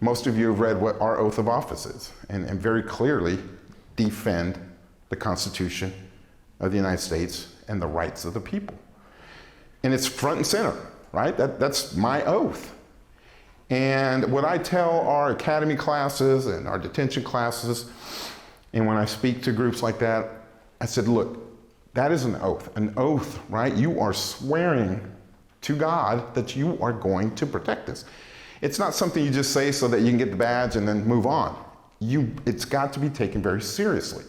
Most of you have read what our oath of office is, and very clearly defend the Constitution of the United States and the rights of the people. And it's front and center, right? That's my oath. And what I tell our academy classes and our detention classes, and when I speak to groups like that, I said, look, that is an oath. An oath, right? You are swearing to God that you are going to protect this. It's not something you just say so that you can get the badge and then move on. It's got to be taken very seriously.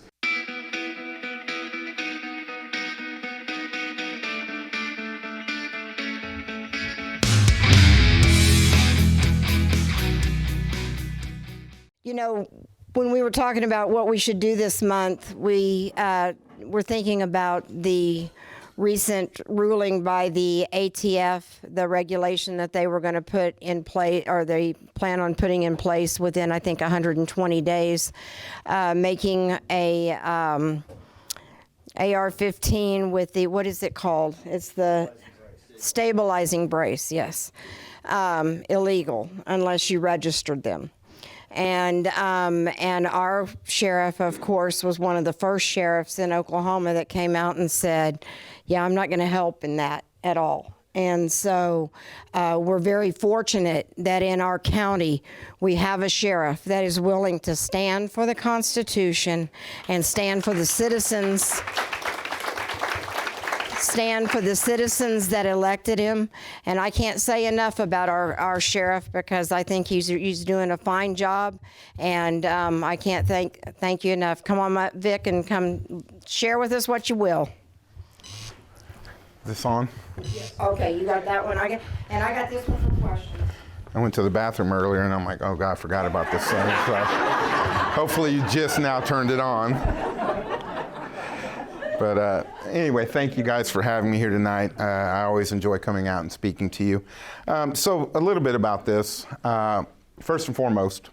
You know, when we were talking about what we should do this month, we were thinking about the recent ruling by the ATF, the regulation that they were going to put in place, or they plan on putting in place within, I think, 120 days, making a AR-15 with the, what is it called? It's the stabilizing brace, yes, illegal unless you registered them. And our sheriff, of course, was one of the first sheriffs in Oklahoma that came out and said, yeah, I'm not going to help in that at all. And so we're very fortunate that in our county we have a sheriff that is willing to stand for the Constitution and stand for the citizens that elected him. And I can't say enough about our sheriff, because I think he's doing a fine job, and I can't thank you enough. Come on, Vic, and come share with us what you will. This on? Yes. Okay, you got that one. I got this one for questions. I went to the bathroom earlier and I'm like, oh God, I forgot about this thing. So hopefully you just now turned it on. But anyway, thank you guys for having me here tonight. I always enjoy coming out and speaking to you. So a little bit about this. First and foremost,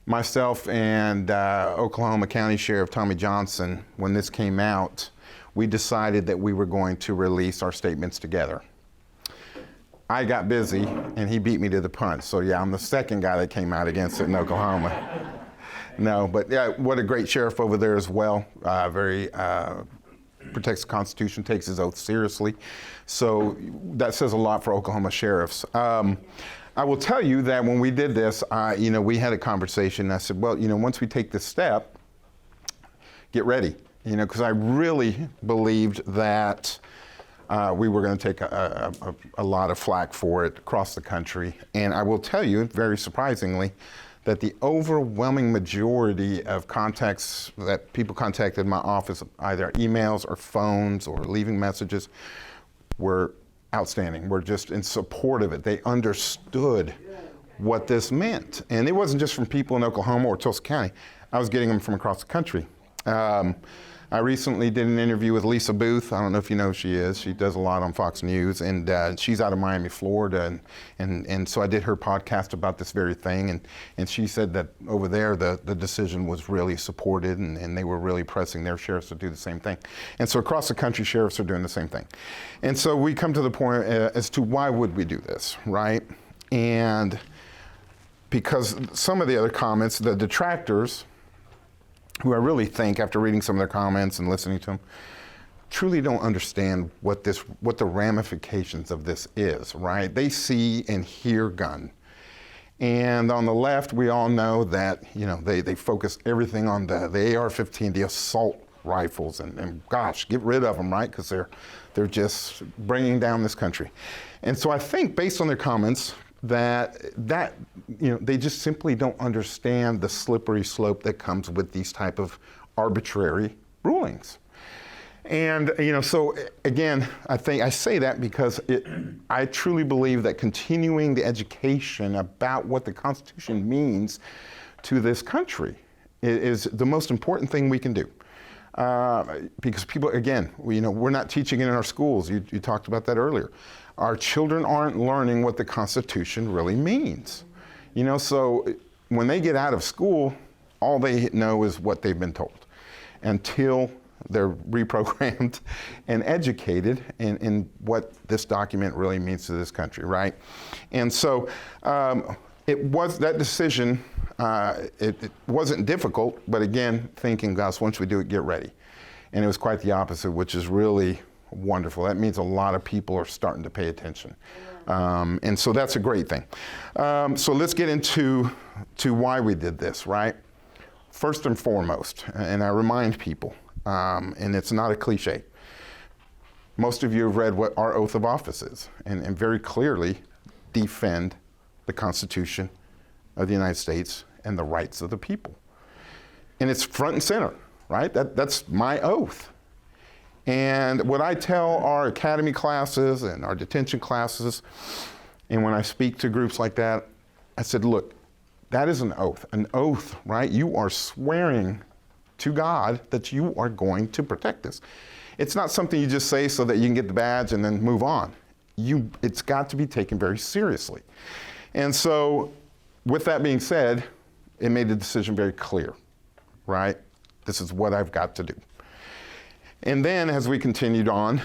myself and Oklahoma County Sheriff Tommy Johnson, when this came out, we decided that we were going to release our statements together. I got busy and he beat me to the punch. So yeah, I'm the second guy that came out against it in Oklahoma. No, but yeah, what a great sheriff over there as well. Very protects the Constitution, takes his oath seriously. So that says a lot for Oklahoma sheriffs. I will tell you that when we did this, we had a conversation. I said, well, once we take this step, get ready. Because I really believed that we were going to take a lot of flack for it across the country. And I will tell you, very surprisingly, that the overwhelming majority of contacts that people contacted my office, either emails or phones or leaving messages, were outstanding. Were just in support of it. They understood what this meant. And it wasn't just from people in Oklahoma or Tulsa County. I was getting them from across the country. I recently did an interview with Lisa Booth. I don't know if you know who she is. She does a lot on Fox News, and she's out of Miami, Florida, and so I did her podcast about this very thing, and she said that over there the decision was really supported, and they were really pressing their sheriffs to do the same thing. And so across the country, sheriffs are doing the same thing. And so we come to the point as to why would we do this, right? And because some of the other comments, the detractors, who I really think, after reading some of their comments and listening to them, truly don't understand what the ramifications of this is, right? They see and hear gun. And on the left, we all know that, they focus everything on the AR-15, the assault rifles, and gosh, get rid of them, right? Because they're just bringing down this country. And so I think, based on their comments, that they just simply don't understand the slippery slope that comes with these type of arbitrary rulings. And so again, I say that because I truly believe that continuing the education about what the Constitution means to this country is the most important thing we can do. Because people, again, we're not teaching it in our schools. You talked about that earlier. Our children aren't learning what the Constitution really means. So when they get out of school, all they know is what they've been told until they're reprogrammed and educated in what this document really means to this country, right? And so that decision, it wasn't difficult, but again, thinking, gosh, once we do it, get ready. And it was quite the opposite, which is really wonderful. That means a lot of people are starting to pay attention. And so that's a great thing. So let's get into why we did this, right? First and foremost, and I remind people, and it's not a cliche, most of you have read what our oath of office is, and very clearly defend the Constitution of the United States and the rights of the people. And it's front and center, right? That's my oath. And what I tell our academy classes and our detention classes, and when I speak to groups like that, I said, look, that is an oath. An oath, right? You are swearing to God that you are going to protect this. It's not something you just say so that you can get the badge and then move on. It's got to be taken very seriously. And so, with that being said, it made the decision very clear, right? This is what I've got to do. And then, as we continued on,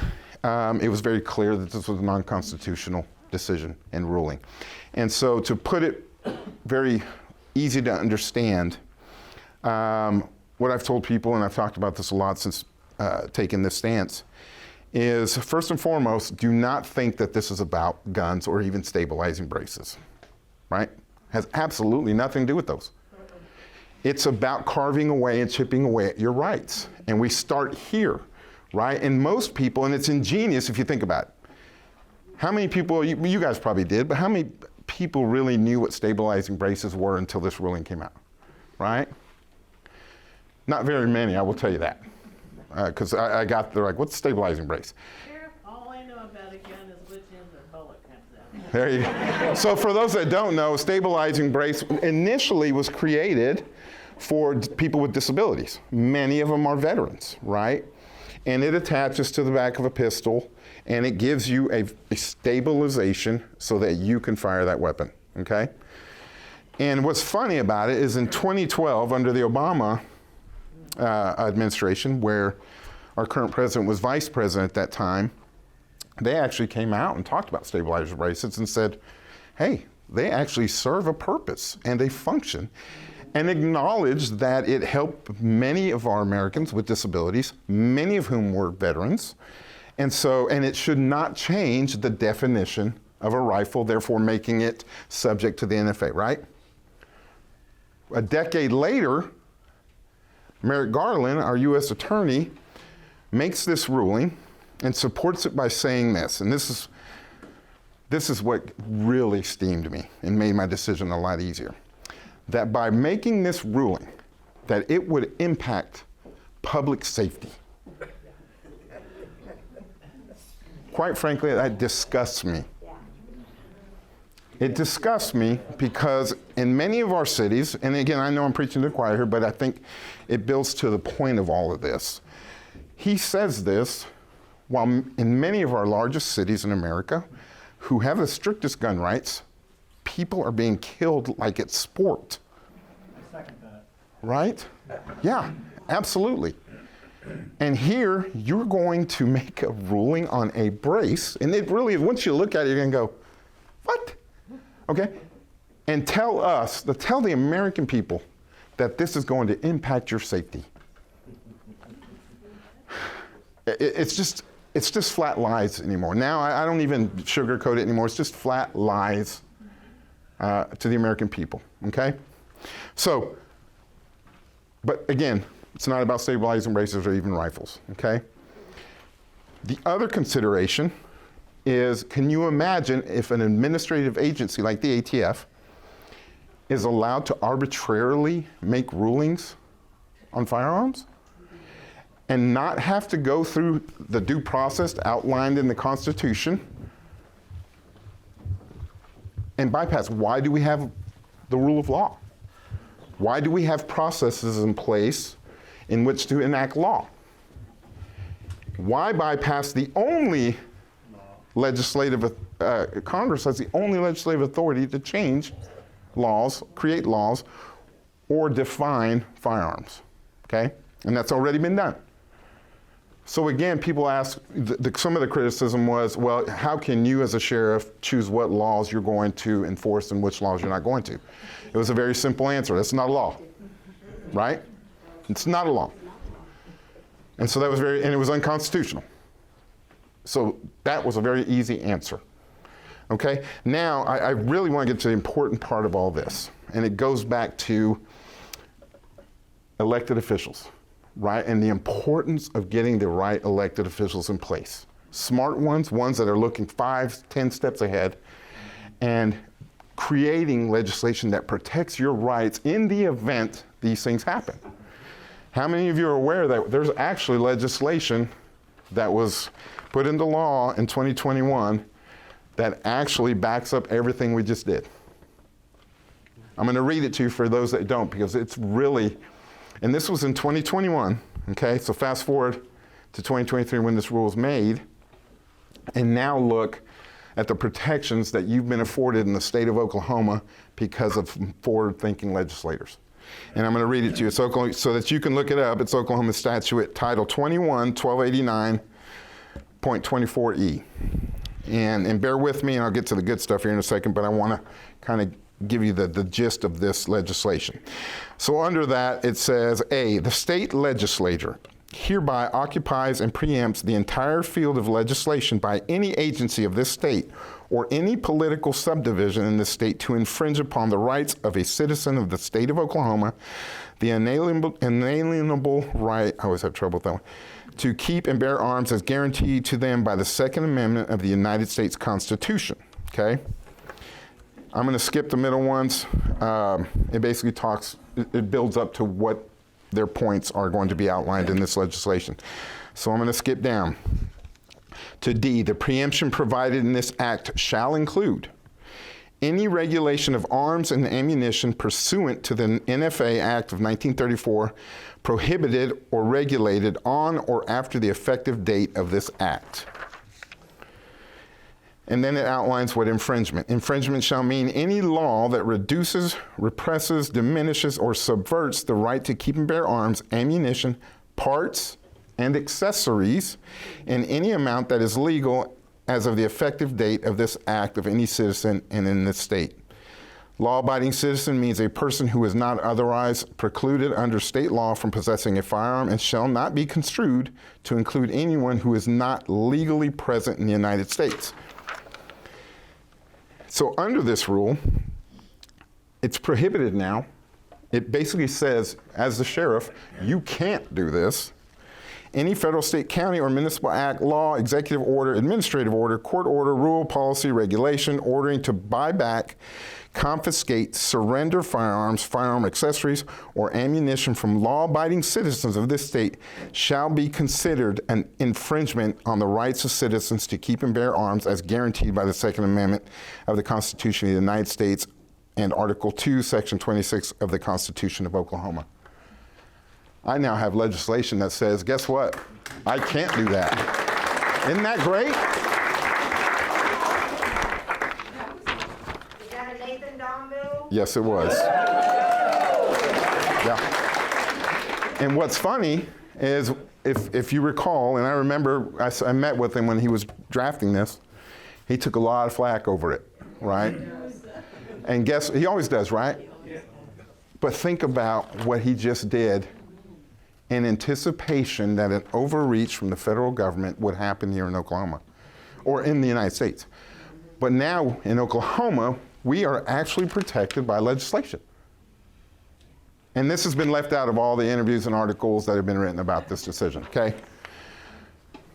it was very clear that this was a non-constitutional decision and ruling. And so, to put it very easy to understand, what I've told people, and I've talked about this a lot since taking this stance, is first and foremost, do not think that this is about guns or even stabilizing braces, right? Has absolutely nothing to do with those. It's about carving away and chipping away at your rights. And we start here, right? And most people, and it's ingenious if you think about it. How many people, you guys probably did, but how many people really knew what stabilizing braces were until this ruling came out, right? Not very many, I will tell you that. Because they're like, what's a stabilizing brace? Sheriff, all I know about a gun is which end the bullet comes out. There you go. So for those that don't know, stabilizing brace initially was created for people with disabilities. Many of them are veterans, right? And it attaches to the back of a pistol, and it gives you a stabilization so that you can fire that weapon, okay? And what's funny about it is in 2012, under the Obama administration, where our current president was vice president at that time, they actually came out and talked about stabilizer braces and said, hey, they actually serve a purpose and they function, and acknowledged that it helped many of our Americans with disabilities, many of whom were veterans, and it should not change the definition of a rifle, therefore making it subject to the NFA, right? A decade later, Merrick Garland, our U.S. attorney, makes this ruling and supports it by saying this, and this is what really steamed me and made my decision a lot easier, that by making this ruling, that it would impact public safety. Quite frankly, that disgusts me. It disgusts me because in many of our cities, and again, I know I'm preaching to the choir here, but I think it builds to the point of all of this. He says this while in many of our largest cities in America, who have the strictest gun rights, people are being killed like it's sport. I second that. Right? Yeah, absolutely. And here, you're going to make a ruling on a brace, and it really, once you look at it, you're going to go, what? Okay? And tell the American people that this is going to impact your safety. It's just flat lies anymore. Now, I don't even sugarcoat it anymore. It's just flat lies to the American people, okay? So, but again, it's not about stabilizing braces or even rifles, okay? The other consideration is, can you imagine if an administrative agency like the ATF is allowed to arbitrarily make rulings on firearms and not have to go through the due process outlined in the Constitution and bypass? Why do we have the rule of law? Why do we have processes in place in which to enact law? Why bypass the only legislative, Congress has the only legislative authority to change laws, create laws, or define firearms, okay? And that's already been done. So again, people ask, some of the criticism was, well, how can you as a sheriff choose what laws you're going to enforce and which laws you're not going to? It was a very simple answer. That's not a law, right? It's not a law. And so that was and it was unconstitutional. So that was a very easy answer. Okay, now I really want to get to the important part of all this, and it goes back to elected officials, right? And the importance of getting the right elected officials in place. Smart ones that are looking 5, 10 steps ahead, and creating legislation that protects your rights in the event these things happen. How many of you are aware that there's actually legislation that was put into law in 2021 that actually backs up everything we just did? I'm going to read it to you for those that don't, because it's really, and this was in 2021, okay? So fast forward to 2023 when this rule was made, and now look at the protections that you've been afforded in the state of Oklahoma because of forward-thinking legislators. And I'm going to read it to you. It's Oklahoma, so that you can look it up. It's Oklahoma Statute Title 21, 1289.24E. And bear with me, and I'll get to the good stuff here in a second, but I want to kind of give you the gist of this legislation. So under that, it says, A, the state legislature hereby occupies and preempts the entire field of legislation by any agency of this state or any political subdivision in the state to infringe upon the rights of a citizen of the state of Oklahoma, the inalienable right, I always have trouble with that one, to keep and bear arms as guaranteed to them by the Second Amendment of the United States Constitution, okay? I'm going to skip the middle ones. It basically it builds up to what their points are going to be outlined in this legislation. So I'm going to skip down to D. The preemption provided in this act shall include any regulation of arms and ammunition pursuant to the NFA Act of 1934 prohibited or regulated on or after the effective date of this act. And then it outlines what infringement. Infringement shall mean any law that reduces, represses, diminishes, or subverts the right to keep and bear arms, ammunition, parts, and accessories in any amount that is legal as of the effective date of this act of any citizen and in this state. Law-abiding citizen means a person who is not otherwise precluded under state law from possessing a firearm and shall not be construed to include anyone who is not legally present in the United States. So under this rule, it's prohibited now. It basically says, as the sheriff, you can't do this. Any federal, state, county, or municipal act, law, executive order, administrative order, court order, rule, policy, regulation, ordering to buy back, confiscate, surrender firearms, firearm accessories, or ammunition from law-abiding citizens of this state shall be considered an infringement on the rights of citizens to keep and bear arms as guaranteed by the Second Amendment of the Constitution of the United States and Article 2, Section 26 of the Constitution of Oklahoma. I now have legislation that says, guess what? I can't do that. Isn't that great? Is that a Nathan Don bill? Yes, it was. Yeah. And what's funny is, if you recall, and I remember I met with him when he was drafting this, he took a lot of flack over it, right? And he always does, right? But think about what he just did in anticipation that an overreach from the federal government would happen here in Oklahoma or in the United States. But now in Oklahoma, we are actually protected by legislation. And this has been left out of all the interviews and articles that have been written about this decision, okay?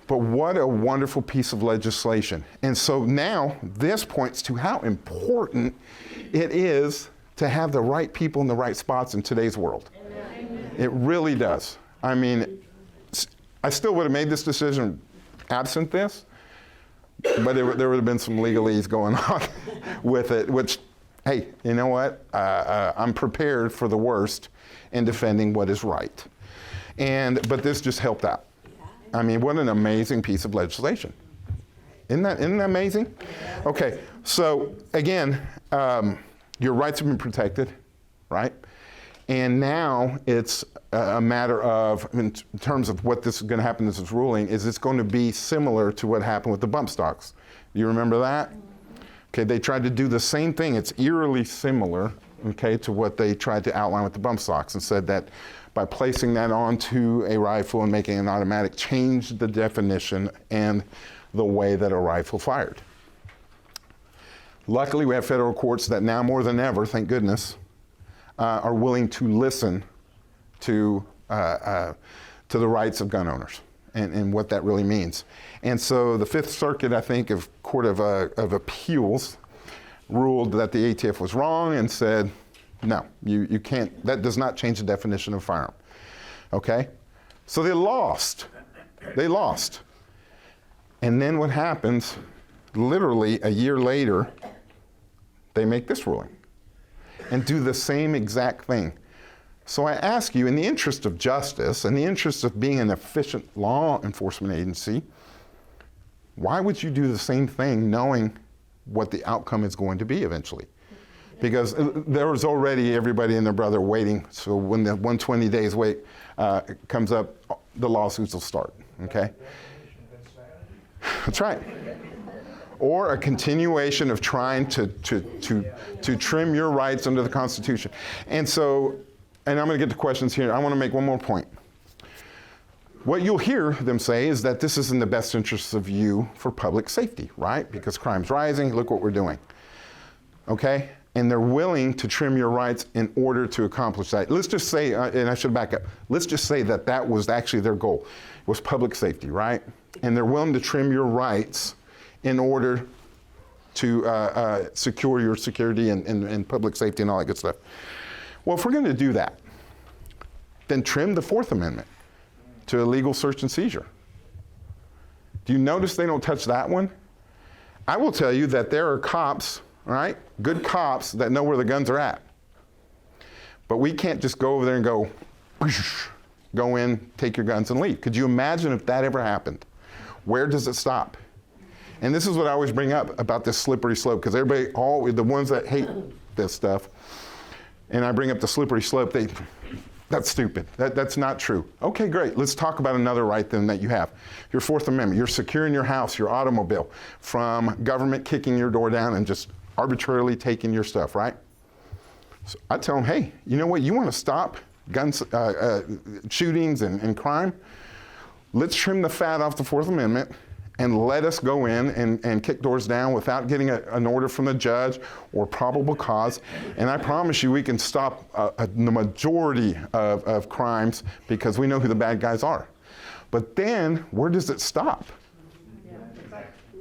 But what a wonderful piece of legislation. And so now this points to how important it is to have the right people in the right spots in today's world. Amen. It really does. I mean, I still would have made this decision absent this, but there would have been some legalese going on with it, which, hey, you know what? I'm prepared for the worst in defending what is right. But this just helped out. I mean, what an amazing piece of legislation. Isn't that amazing? Okay, so again, your rights have been protected, right? And now it's a matter of, in terms of what this is going to happen, this is ruling, is it's going to be similar to what happened with the bump stocks. You remember that? Okay, they tried to do the same thing. It's eerily similar, okay, to what they tried to outline with the bump stocks, and said that by placing that onto a rifle and making an automatic, changed the definition and the way that a rifle fired. Luckily, we have federal courts that now more than ever, thank goodness, are willing to listen to the rights of gun owners and what that really means. And so the Fifth Circuit, I think, of Court of Appeals ruled that the ATF was wrong and said, no, you can't, that does not change the definition of firearm. Okay? So they lost. They lost. And then what happens, literally a year later, they make this ruling and do the same exact thing. So I ask you, in the interest of justice, in the interest of being an efficient law enforcement agency, why would you do the same thing knowing what the outcome is going to be eventually? Because there was already everybody and their brother waiting. So when the 120 days wait comes up, the lawsuits will start, okay? That's right. Or a continuation of trying to trim your rights under the Constitution. And so, and I'm going to get to questions here. I want to make one more point. What you'll hear them say is that this is in the best interests of you for public safety, right? Because crime's rising, look what we're doing. Okay? And they're willing to trim your rights in order to accomplish that. Let's just say, and I should back up, let's just say that that was actually their goal, was public safety, right? And they're willing to trim your rights in order to secure your security and public safety and all that good stuff. Well, if we're going to do that, then trim the Fourth Amendment to illegal search and seizure. Do you notice they don't touch that one? I will tell you that there are cops, right, good cops that know where the guns are at. But we can't just go over there and go in, take your guns and leave. Could you imagine if that ever happened? Where does it stop? And this is what I always bring up about this slippery slope, because everybody, the ones that hate this stuff, and I bring up the slippery slope, that's stupid. That's not true. Okay, great. Let's talk about another right then that you have. Your Fourth Amendment. You're securing your house, your automobile, from government kicking your door down and just arbitrarily taking your stuff, right? So I tell them, hey, you know what? You want to stop guns, shootings and crime? Let's trim the fat off the Fourth Amendment and let us go in and kick doors down without getting an order from the judge or probable cause. And I promise you we can stop the majority of crimes because we know who the bad guys are. But then, where does it stop?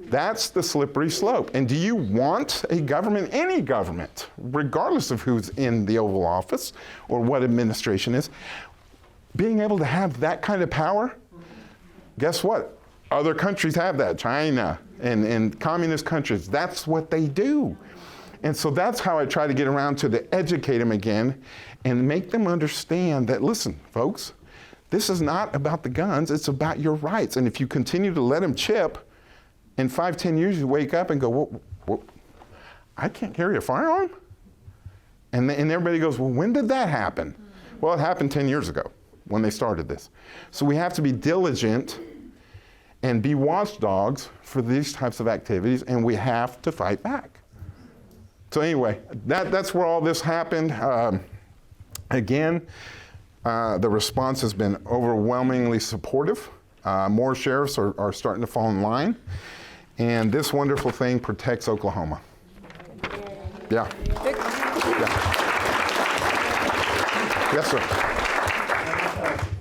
That's the slippery slope. And do you want a government, any government, regardless of who's in the Oval Office or what administration is, being able to have that kind of power? Guess what? Other countries have that, China and communist countries. That's what they do. And so that's how I try to get around to educate them again and make them understand that, listen, folks, this is not about the guns, it's about your rights. And if you continue to let them chip, in 5-10 years you wake up and go, well, I can't carry a firearm? And everybody goes, well, when did that happen? Well, it happened 10 years ago when they started this. So we have to be diligent and be watchdogs for these types of activities, and we have to fight back. So anyway, that's where all this happened. Again, the response has been overwhelmingly supportive. More sheriffs are starting to fall in line, and this wonderful thing protects Oklahoma. Yeah. Yeah. Yes, sir.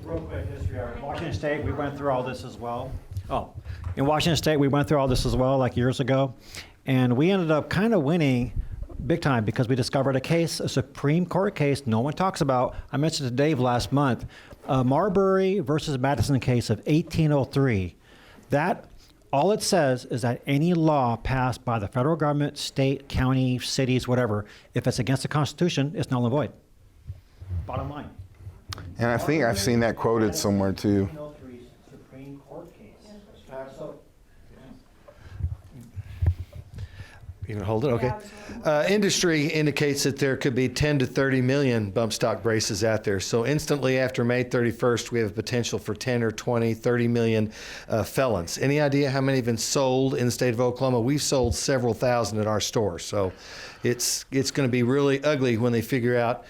Real quick history. Washington State, we went through all this as well. In Washington State, we went through all this as well, like years ago, and we ended up kind of winning big time because we discovered a case, a Supreme Court case no one talks about. I mentioned to Dave last month, Marbury versus Madison case of 1803. That, all it says is that any law passed by the federal government, state, county, cities, whatever, if it's against the Constitution, it's null and void. Bottom line. And I think I've seen that quoted somewhere too. Supreme Court case. So, You can hold it? Okay. Industry indicates that there could be 10 to 30 million bump stock braces out there. So instantly after May 31st, we have a potential for 10 or 20, 30 million felons. Any idea how many have been sold in the state of Oklahoma? We've sold several thousand at our store. So it's going to be really ugly when they figure out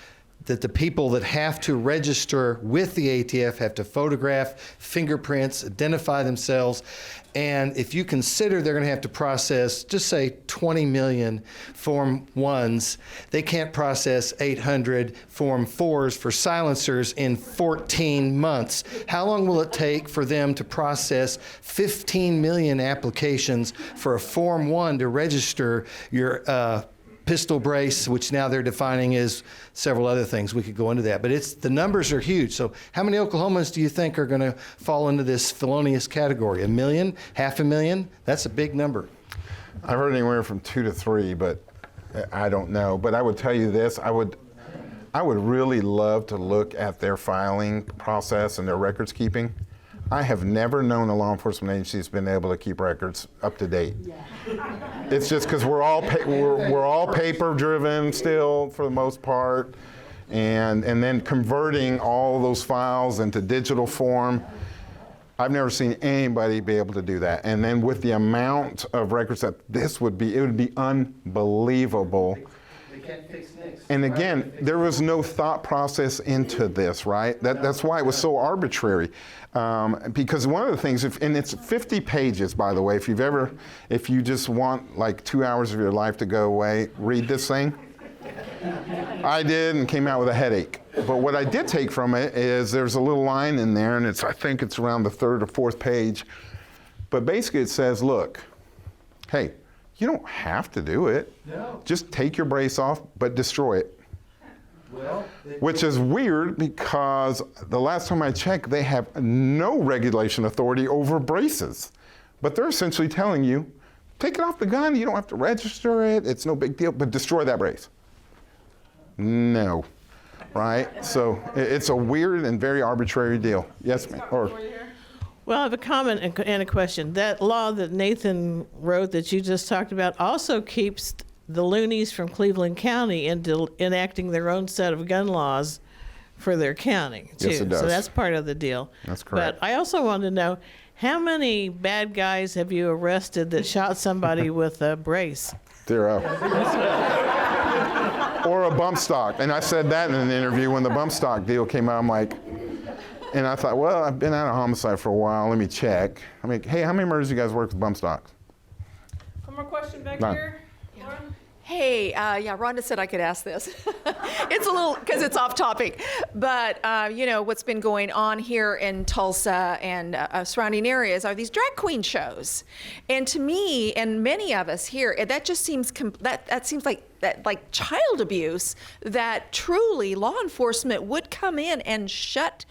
that the people that have to register with the ATF have to photograph, fingerprints, identify themselves. And if you consider they're going to have to process, just say 20 million Form 1s, they can't process 800 Form 4s for silencers in 14 months. How long will it take for them to process 15 million applications for a Form 1 to register your pistol brace, which now they're defining as several other things? We could go into that, but the numbers are huge. So how many Oklahomans do you think are going to fall into this felonious category? 1 million, 500,000? That's a big number. I've heard anywhere from 2 to 3, but I don't know. But I would tell you this, I would really love to look at their filing process and their records keeping. I have never known a law enforcement agency that's been able to keep records up to date. It's just because we're all paper driven still for the most part, and then converting all those files into digital form. I've never seen anybody be able to do that. And then with the amount of records that it would be unbelievable. And again, there was no thought process into this, right? That's why it was so arbitrary. Because one of the things, and it's 50 pages, by the way, if you just want like 2 hours of your life to go away, read this thing. I did and came out with a headache. But what I did take from it is there's a little line in there, and I think it's around the 3rd or 4th page. But basically it says, look, hey, you don't have to do it. No. Just take your brace off, but destroy it. Well, which is weird because the last time I checked, they have no regulation authority over braces. But they're essentially telling you, take it off the gun, you don't have to register it, it's no big deal, but destroy that brace. No, right? So it's a weird and very arbitrary deal. Yes, ma'am. Well, I have a comment and a question. That law that Nathan wrote that you just talked about also keeps the loonies from Cleveland County into enacting their own set of gun laws for their county, too. Yes, it does. So that's part of the deal. That's correct. But I also wanted to know, how many bad guys have you arrested that shot somebody with a brace? 0. Or a bump stock. And I said that in an interview when the bump stock deal came out. I'm like, and I thought, well, I've been out of homicide for a while. Let me check. I mean, hey, how many murders do you guys work with bump stocks? One more question back None. here. Lauren? Hey, yeah, Rhonda said I could ask this. It's a little, because it's off topic, but what's been going on here in Tulsa and surrounding areas are these drag queen shows. And to me, and many of us here, that just seems, that seems like child abuse, that truly law enforcement would come in and shut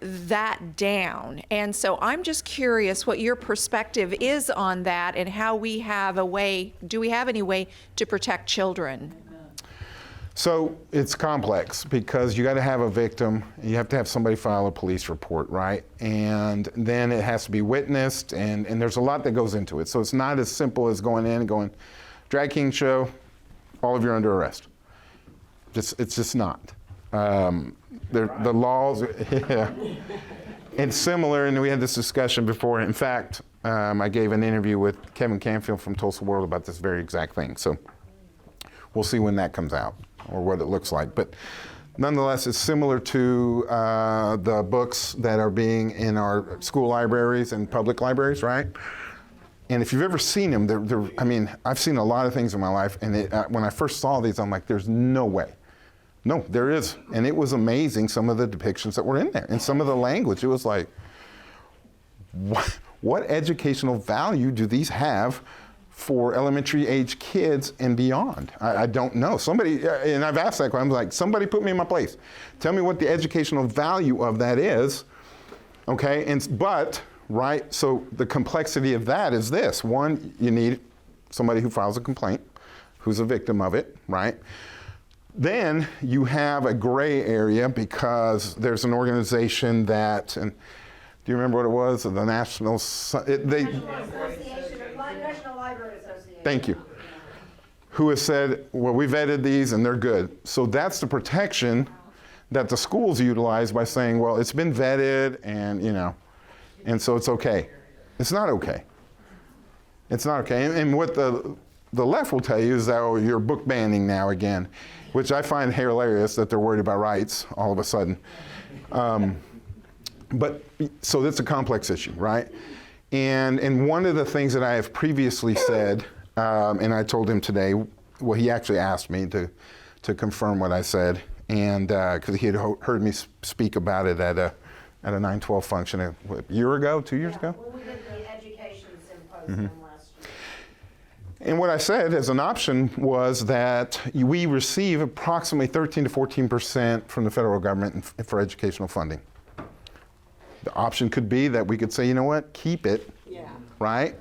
that down. And so I'm just curious what your perspective is on that and how we have do we have any way to protect children? So it's complex because you got to have a victim, you have to have somebody file a police report, right? And then it has to be witnessed, and there's a lot that goes into it. So it's not as simple as going in and going, drag king show, all of you are under arrest. It's just not. The laws, yeah. It's similar, and we had this discussion before. In fact, I gave an interview with Kevin Canfield from Tulsa World about this very exact thing. So we'll see when that comes out or what it looks like. But nonetheless, it's similar to the books that are being in our school libraries and public libraries, right? And if you've ever seen them, I mean, I've seen a lot of things in my life, and when I first saw these, I'm like, there's no way. No, there is. And it was amazing, some of the depictions that were in there and some of the language. It was like, what educational value do these have for elementary age kids and beyond? I don't know. Somebody, and I've asked that question, I'm like, somebody put me in my place. Tell me what the educational value of that is, okay? But, right, so the complexity of that is this. One, you need somebody who files a complaint, who's a victim of it, right? Then you have a gray area because there's an organization that, and do you remember what it was? The National Library Association. National Library Association. Thank you. who has said, well, we vetted these and they're good. So that's the protection that the schools utilize by saying, well, it's been vetted and, and so it's okay. It's not okay. It's not okay. And what the left will tell you is that, oh, you're book banning now again, which I find hilarious that they're worried about rights all of a sudden. But so that's a complex issue, right? And one of the things that I have previously said, and I told him today, well, he actually asked me to confirm what I said, and because he had heard me speak about it at a 9/12 function a year ago, 2 years ago. When we did the education symposium last year. And what I said as an option was that we receive approximately 13 to 14% from the federal government for educational funding. The option could be that we could say, you know what, keep it, right?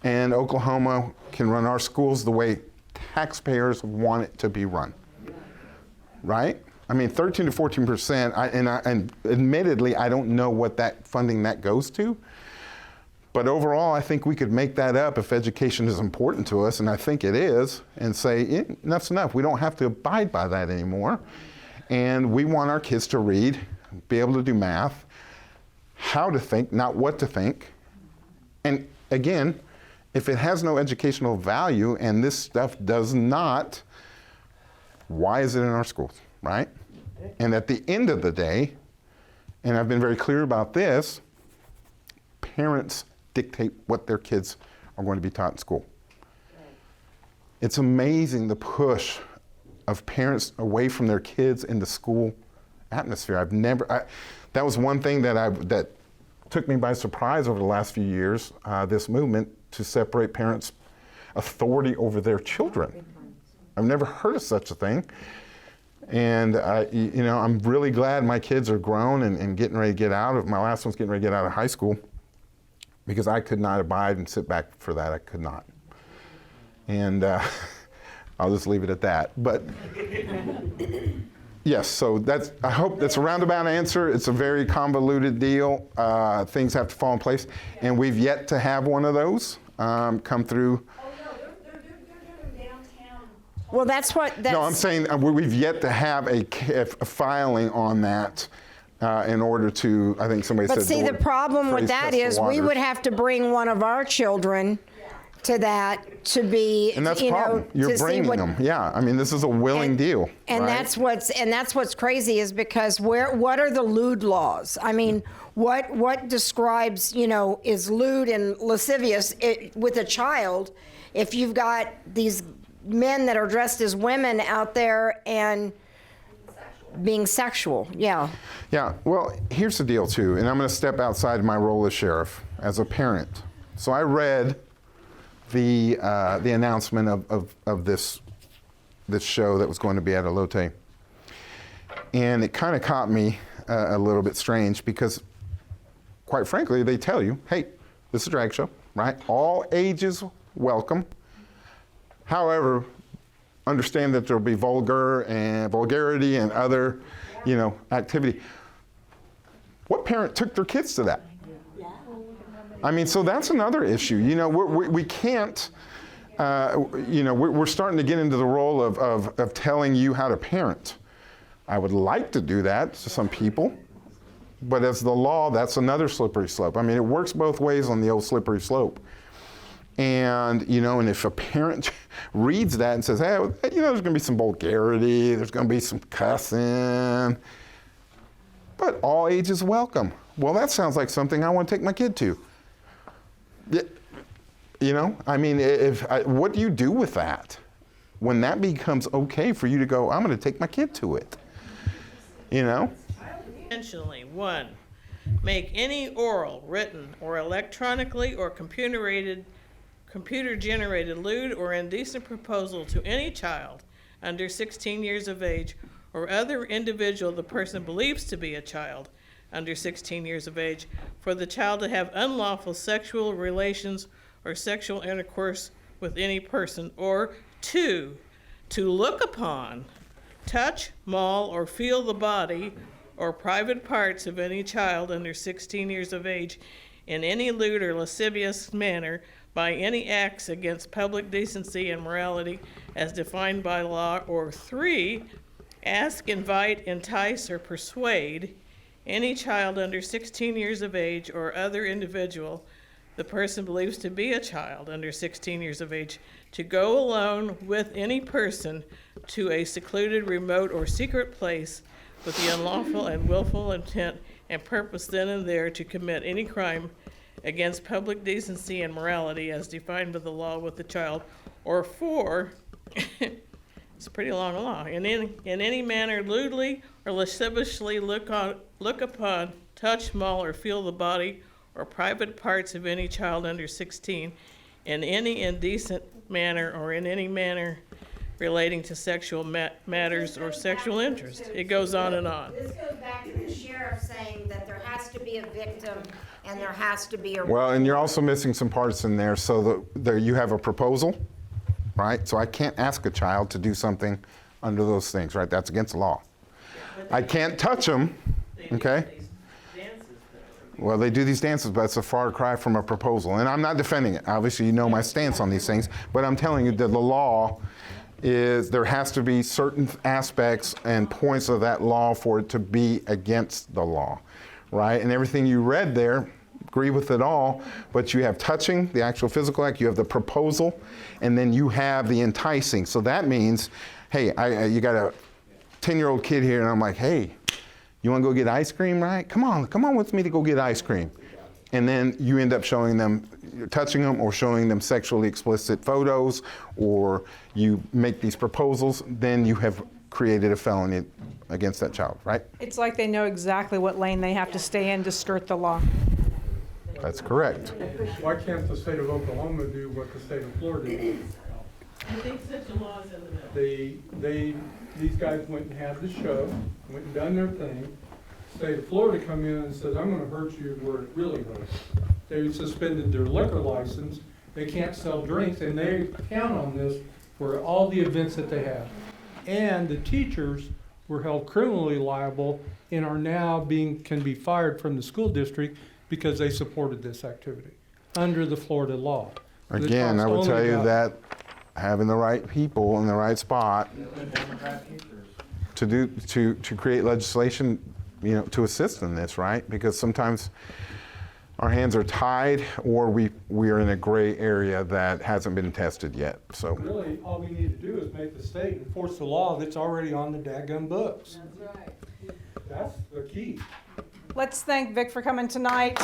And Oklahoma can run our schools the way taxpayers want it to be run, right? I mean, 13 to 14%, and admittedly, I don't know what that funding that goes to, but overall, I think we could make that up if education is important to us, and I think it is, and say, enough's enough. We don't have to abide by that anymore, and we want our kids to read, be able to do math, how to think, not what to think. And again, if it has no educational value and this stuff does not, why is it in our schools, right? And at the end of the day, and I've been very clear about this, parents dictate what their kids are going to be taught in school. It's amazing the push of parents away from their kids in the school atmosphere. That was one thing that took me by surprise over the last few years, this movement to separate parents' authority over their children. I've never heard of such a thing. And I'm really glad my kids are grown and getting ready to get out my last one's getting ready to get out of high school, because I could not abide and sit back for that. I could not. And I'll just leave it at that. But yes, so I hope that's a roundabout answer. It's a very convoluted deal. Things have to fall in place. And we've yet to have one of those come through. Oh, no, they're doing downtown. Well, that's what. No, I'm saying we've yet to have a filing on that in order to, I think somebody said. But see, the problem with that is we would have to bring one of our children to that to be, and that's the problem. You're bringing them. Yeah, I mean, this is a willing deal. And right? that's what's crazy is because what are the lewd laws? I mean, what describes, is lewd and lascivious with a child if you've got these men that are dressed as women out there and being sexual. Yeah. Yeah, well, here's the deal too, and I'm going to step outside my role as sheriff, as a parent. So I read the announcement of this show that was going to be at Elote, and it kind of caught me a little bit strange because, quite frankly, they tell you, hey, this is a drag show, right? All ages welcome. However, understand that there'll be vulgarity and other, activity. What parent took their kids to that? I mean, so that's another issue. We can't, we're starting to get into the role of telling you how to parent. I would like to do that to some people, but as the law, that's another slippery slope. I mean, it works both ways on the old slippery slope. And, and if a parent reads that and says, hey, there's going to be some vulgarity, there's going to be some cussing, but all ages welcome. Well, that sounds like something I want to take my kid to. I mean, what do you do with that when that becomes okay for you to go, I'm going to take my kid to it? Intentionally, 1, make any oral, written, or electronically or computer-generated lewd or indecent proposal to any child under 16 years of age or other individual the person believes to be a child under 16 years of age for the child to have unlawful sexual relations or sexual intercourse with any person, or 2, to look upon, touch, maul, or feel the body or private parts of any child under 16 years of age in any lewd or lascivious manner by any acts against public decency and morality as defined by law, or 3, ask, invite, entice, or persuade any child under 16 years of age or other individual the person believes to be a child under 16 years of age to go alone with any person to a secluded, remote, or secret place with the unlawful and willful intent and purpose then and there to commit any crime against public decency and morality as defined by the law with the child, or 4, it's a pretty long law, in any manner lewdly or lasciviously look upon, touch, maul, or feel the body or private parts of any child under 16 in any indecent manner or in any manner relating to sexual matters or sexual interest. It goes on and on. This goes back to the sheriff saying that there has to be a victim and there has to be a. Well, and you're also missing some parts in there. So there you have a proposal, right? So I can't ask a child to do something under those things, right? That's against the law. I can't touch them, okay? Well, they do these dances, but it's a far cry from a proposal. And I'm not defending it. Obviously, you know my stance on these things. But I'm telling you that the law is, there has to be certain aspects and points of that law for it to be against the law, right? And everything you read there, agree with it all, but you have touching, the actual physical act, you have the proposal, and then you have the enticing. So that means, hey, you got a 10-year-old kid here, and I'm like, hey, you want to go get ice cream, right? Come on with me to go get ice cream. And then you end up showing them, touching them or showing them sexually explicit photos, or you make these proposals, then you have created a felony against that child, right? It's like they know exactly what lane they have to stay in to skirt the law. That's correct. Why can't the state of Oklahoma do what the state of Florida did? I think such a law is in the middle. These guys went and had the show, went and done their thing. State of Florida come in and said, I'm gonna hurt you where it really hurts. They suspended their liquor license. They can't sell drinks, and they count on this for all the events that they have. And the teachers were held criminally liable and are now can be fired from the school district because they supported this activity under the Florida law. Again, I would tell you that having the right people in the right spot to create legislation, you know, to assist in this, right? Because sometimes our hands are tied, or we are in a gray area that hasn't been tested yet. So really, all we need to do is make the state enforce the law that's already on the dadgum books. That's right. That's the key. Let's thank Vic for coming tonight.